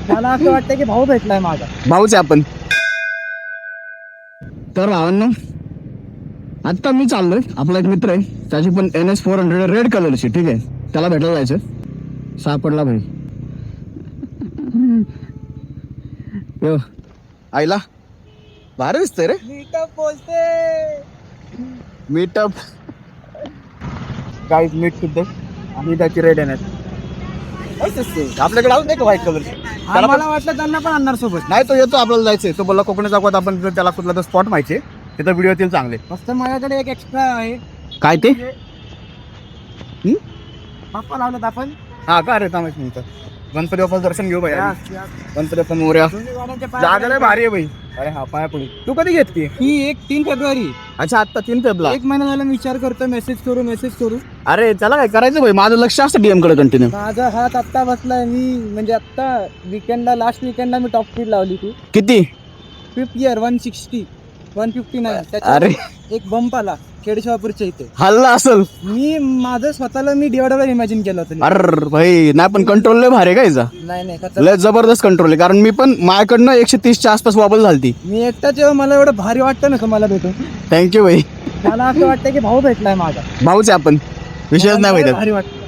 मला असं वाटतं की भाऊ भेटलाय माझा. भाऊच आहे आपण. तर भावांनो, आता मी चाललोय, आपला एक मित्र आहे, त्याची पण NS400 रेड कलरची, ठीक आहे, त्याला भेटायला जायचं. सापडला भाई. यो आईला भारी दिसतंय रे. मीटअप बोलते. मीटअप गाईज मीट सुद्धा आणि त्याची रेड NS आपल्याकडे आलं नाही का व्हाईट कलरची. मला वाटलं त्यांना पण आणणार सोबत. नाही तो येतो, आपल्याला जायचंय. तो बोलला कोकणी चौकात आपण त्याला कुठला तर स्पॉट माहिती तिथं व्हिडिओ येतील चांगले. फक्त माझ्याकडे एक एक्स्ट्रा आहे. काय ते? बाप्पा लावलं आपण. हा का रे, थांबायचं नंतर गणपती बाप्पाचं दर्शन घेऊ भाई. गणपती बाप्पा मोरया. जागा लय भारी आहे भाई. अरे हा पाया पुढे. तू कधी घेतली ही 3 फेब्रुवारी. अच्छा, आता 3 फेब्रुवारी. 1 महिना झाला मी विचार करतो मेसेज करू. अरे त्याला काय करायचं भाई, माझं लक्ष असतं DM कडे कंटिन्यू. माझा हात आत्ता बसलाय. मी म्हणजे आत्ता वीकेंडला, लास्ट वीकेंडला मी टॉप स्पीड लावली ती. किती? 5th year 160 159. अरे एक बंप आला खेडशवापूरच्या इथे. हल्ला असल. मी माझं स्वतःला मी डिवायडर इमॅजिन केलं होतं. अरे भाई नाही, पण कंट्रोल लय भारी आहे का? नाही लय जबरदस्त कंट्रोल आहे. कारण मी पण माझ्याकडनं 130च्या आसपास वॉबल झालती. मी एकटा जेव्हा मला एवढं भारी वाटतं ना तुम्हाला भेटून. थँक्यू भाई. मला असं वाटतं की भाऊ भेटलाय माझा. भाऊच आहे आपण, विषयच नाही माहिती. भारी वाटतं.